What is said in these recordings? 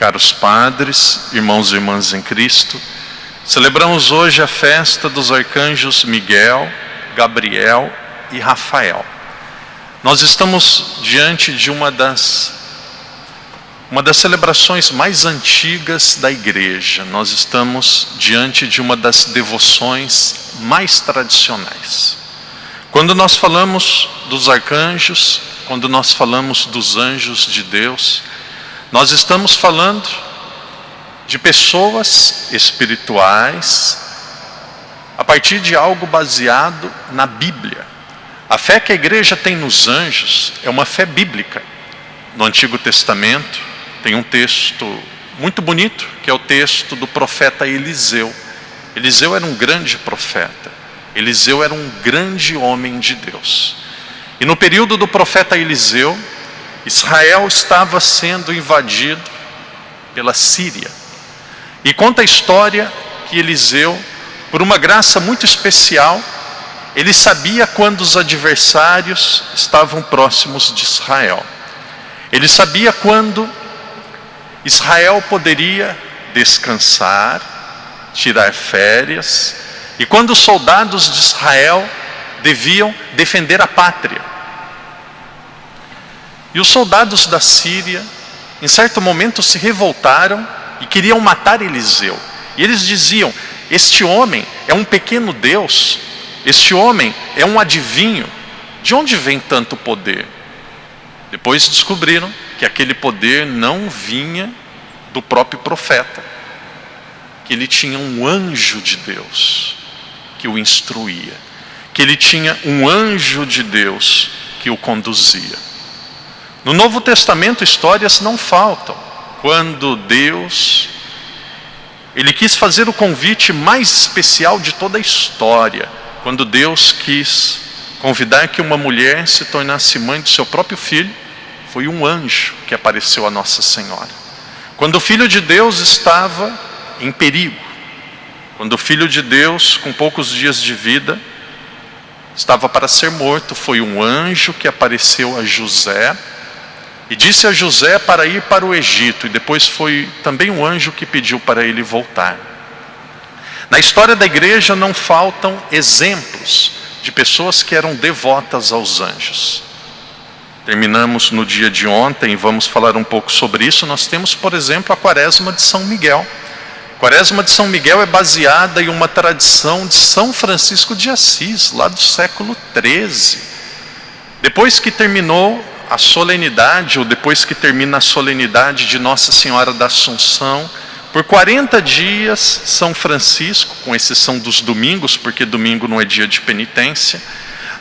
Caros padres, irmãos e irmãs em Cristo, celebramos hoje a festa dos arcanjos Miguel, Gabriel e Rafael. Nós estamos diante de uma das celebrações mais antigas da igreja. Nós estamos diante de uma das devoções mais tradicionais. Quando nós falamos dos arcanjos, quando nós falamos dos anjos de Deus, nós estamos falando de pessoas espirituais a partir de algo baseado na Bíblia. A fé que a igreja tem nos anjos é uma fé bíblica. No Antigo Testamento tem um texto muito bonito, que é o texto do profeta Eliseu. Eliseu era um grande profeta. Eliseu era um grande homem de Deus. E no período do profeta Eliseu, Israel estava sendo invadido pela Síria. E conta a história que Eliseu, por uma graça muito especial, ele sabia quando os adversários estavam próximos de Israel. Ele sabia quando Israel poderia descansar, tirar férias, e quando os soldados de Israel deviam defender a pátria. E os soldados da Síria, em certo momento, se revoltaram e queriam matar Eliseu. E eles diziam: este homem é um pequeno Deus, este homem é um adivinho, de onde vem tanto poder? Depois descobriram que aquele poder não vinha do próprio profeta, que ele tinha um anjo de Deus que o instruía, que ele tinha um anjo de Deus que o conduzia. No Novo Testamento, histórias não faltam. Quando Deus, Ele quis fazer o convite mais especial de toda a história. Quando Deus quis convidar que uma mulher se tornasse mãe do seu próprio filho, foi um anjo que apareceu a Nossa Senhora. Quando o Filho de Deus estava em perigo, quando o Filho de Deus, com poucos dias de vida, estava para ser morto, foi um anjo que apareceu a José e disse a José para ir para o Egito, e depois foi também um anjo que pediu para ele voltar. Na história da igreja não faltam exemplos de pessoas que eram devotas aos anjos. Terminamos no dia de ontem e vamos falar um pouco sobre isso. Nós temos, por exemplo, a Quaresma de São Miguel. A Quaresma de São Miguel é baseada em uma tradição de São Francisco de Assis, lá do século XIII. Depois que terminou a solenidade, ou depois que termina a solenidade de Nossa Senhora da Assunção, por 40 dias, São Francisco, com exceção dos domingos, porque domingo não é dia de penitência,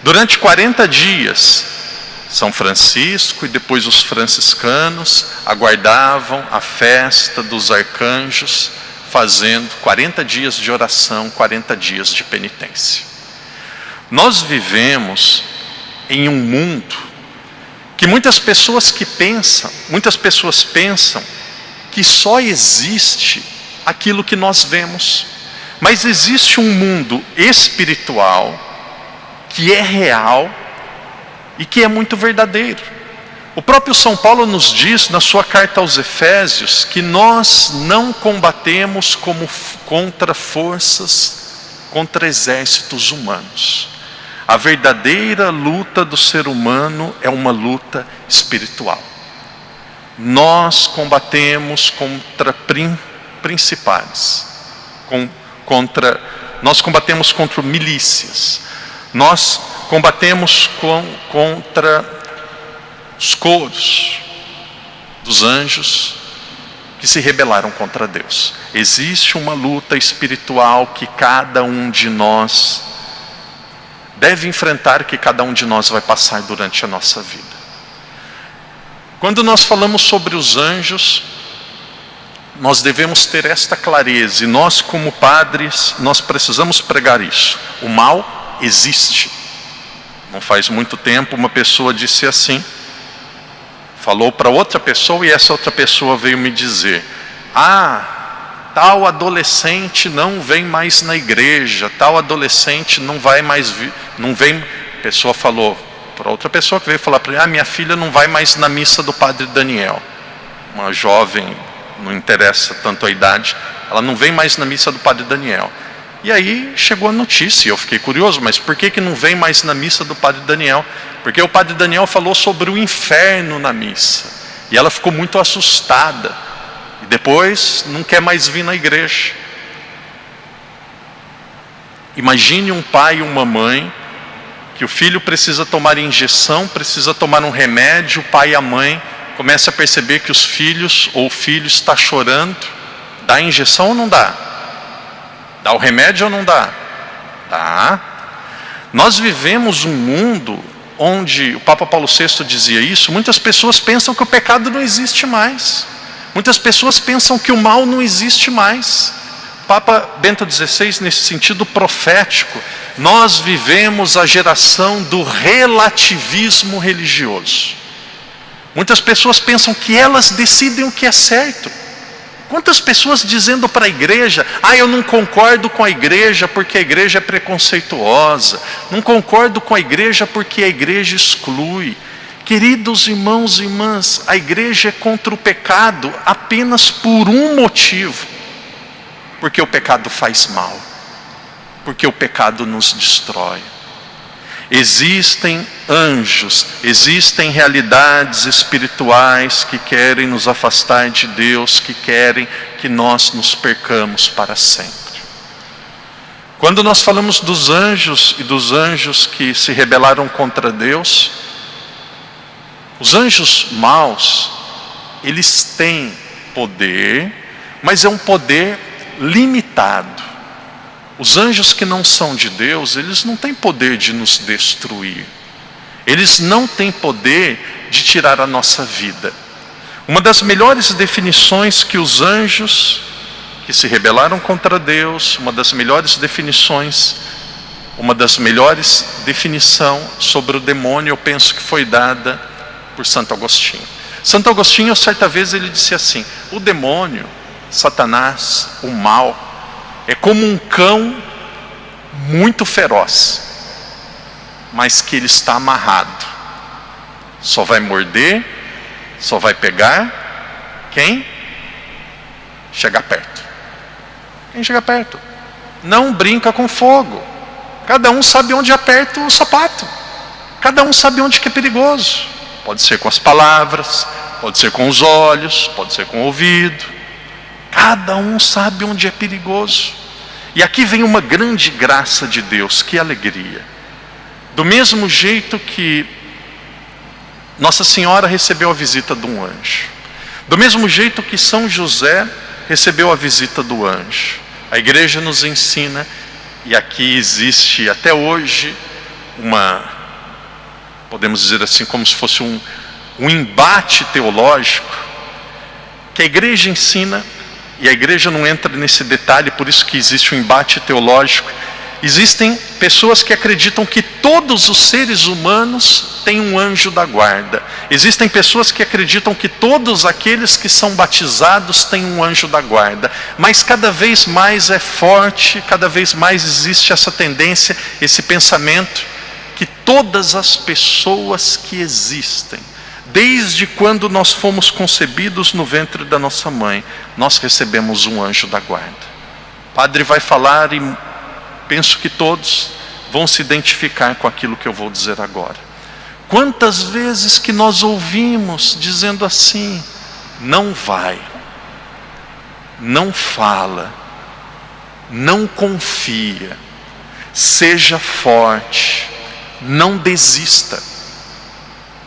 durante 40 dias, São Francisco e depois os franciscanos aguardavam a festa dos arcanjos, fazendo 40 dias de oração, 40 dias de penitência. Nós vivemos em um mundo que muitas pessoas pensam que só existe aquilo que nós vemos. Mas existe um mundo espiritual que é real e que é muito verdadeiro. O próprio São Paulo nos diz na sua carta aos Efésios que nós não combatemos contra exércitos humanos. A verdadeira luta do ser humano é uma luta espiritual. Nós combatemos contra principados, nós combatemos contra milícias, nós combatemos contra os coros dos anjos que se rebelaram contra Deus. Existe uma luta espiritual que cada um de nós deve enfrentar, que cada um de nós vai passar durante a nossa vida. Quando nós falamos sobre os anjos, nós devemos ter esta clareza, e nós como padres, nós precisamos pregar isso. O mal existe. Não faz muito tempo uma pessoa disse assim, falou para outra pessoa, e essa outra pessoa veio me dizer: tal adolescente não vem mais na igreja, tal adolescente não vai mais vir, não vem. A pessoa falou para outra pessoa que veio falar para mim: minha filha não vai mais na missa do Padre Daniel. Uma jovem não interessa tanto a idade, ela não vem mais na missa do Padre Daniel. E aí chegou a notícia, e eu fiquei curioso, mas por que não vem mais na missa do Padre Daniel? Porque o Padre Daniel falou sobre o inferno na missa, e ela ficou muito assustada, e depois não quer mais vir na igreja. Imagine um pai e uma mãe, que o filho precisa tomar injeção, precisa tomar um remédio, o pai e a mãe começam a perceber que os filhos, ou o filho está chorando. Dá a injeção ou não dá? Dá o remédio ou não dá? Dá. Nós vivemos um mundo onde, o Papa Paulo VI dizia isso, muitas pessoas pensam que o pecado não existe mais. Muitas pessoas pensam que o mal não existe mais. Papa Bento XVI, nesse sentido profético, nós vivemos a geração do relativismo religioso. Muitas pessoas pensam que elas decidem o que é certo. Quantas pessoas dizendo para a igreja: eu não concordo com a igreja porque a igreja é preconceituosa, não concordo com a igreja porque a igreja exclui. Queridos irmãos e irmãs, a igreja é contra o pecado apenas por um motivo: porque o pecado faz mal, porque o pecado nos destrói. Existem anjos, existem realidades espirituais que querem nos afastar de Deus, que querem que nós nos percamos para sempre. Quando nós falamos dos anjos e dos anjos que se rebelaram contra Deus, os anjos maus, eles têm poder, mas é um poder limitado. Os anjos que não são de Deus, eles não têm poder de nos destruir. Eles não têm poder de tirar a nossa vida. Uma das melhores definições que os anjos que se rebelaram contra Deus, uma das melhores definições sobre o demônio, eu penso que foi dada por Santo Agostinho. Santo Agostinho, certa vez, ele disse assim: o demônio, Satanás, o mal, é como um cão muito feroz, mas que ele está amarrado. Só vai morder, só vai pegar quem chegar perto. Quem chega perto. Não brinca com fogo. Cada um sabe onde aperta o sapato. Cada um sabe onde que é perigoso. Pode ser com as palavras, pode ser com os olhos, pode ser com o ouvido. Cada um sabe onde é perigoso. E aqui vem uma grande graça de Deus, que alegria. Do mesmo jeito que Nossa Senhora recebeu a visita de um anjo, do mesmo jeito que São José recebeu a visita do anjo, a igreja nos ensina, e aqui existe até hoje podemos dizer assim, como se fosse um embate teológico, que a igreja ensina. E a igreja não entra nesse detalhe, por isso que existe um embate teológico. Existem pessoas que acreditam que todos os seres humanos têm um anjo da guarda. Existem pessoas que acreditam que todos aqueles que são batizados têm um anjo da guarda. Mas cada vez mais é forte, cada vez mais existe essa tendência, esse pensamento, que todas as pessoas que existem, desde quando nós fomos concebidos no ventre da nossa mãe, nós recebemos um anjo da guarda. O padre vai falar e penso que todos vão se identificar com aquilo que eu vou dizer agora. Quantas vezes que nós ouvimos dizendo assim: não vai, não fala, não confia, seja forte, não desista.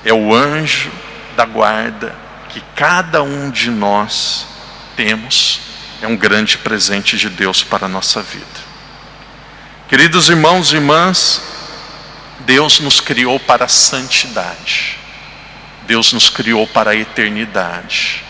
É o anjo da guarda que cada um de nós temos. É um grande presente de Deus para a nossa vida. Queridos irmãos e irmãs, Deus nos criou para a santidade. Deus nos criou para a eternidade.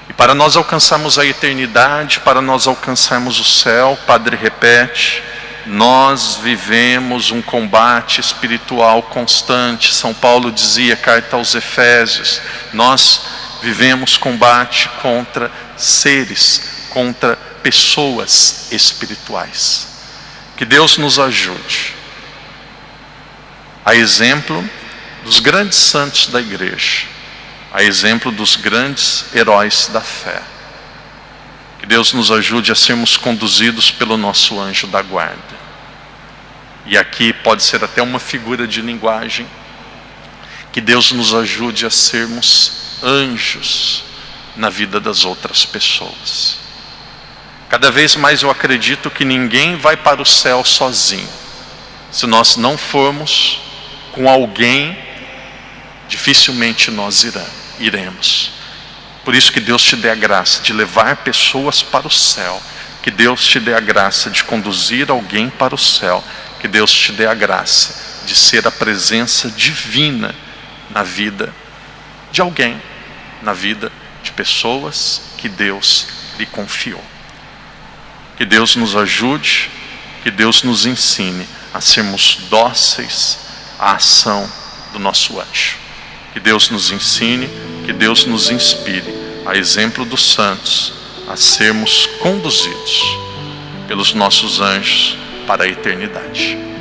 E para nós alcançarmos a eternidade, para nós alcançarmos o céu, o Padre repete, nós vivemos um combate espiritual constante. São Paulo dizia, carta aos Efésios, nós vivemos combate contra seres, contra pessoas espirituais. Que Deus nos ajude. A exemplo dos grandes santos da igreja, a exemplo dos grandes heróis da fé, Que Deus nos ajude a sermos conduzidos pelo nosso anjo da guarda. E aqui pode ser até uma figura de linguagem. Que Deus nos ajude a sermos anjos na vida das outras pessoas. Cada vez mais eu acredito que ninguém vai para o céu sozinho. Se nós não formos com alguém, dificilmente nós iremos. Por isso que Deus te dê a graça de levar pessoas para o céu. Que Deus te dê a graça de conduzir alguém para o céu. Que Deus te dê a graça de ser a presença divina na vida de alguém, na vida de pessoas que Deus lhe confiou. Que Deus nos ajude, que Deus nos ensine a sermos dóceis à ação do nosso anjo. Que Deus nos ensine, que Deus nos inspire, a exemplo dos santos, a sermos conduzidos pelos nossos anjos para a eternidade.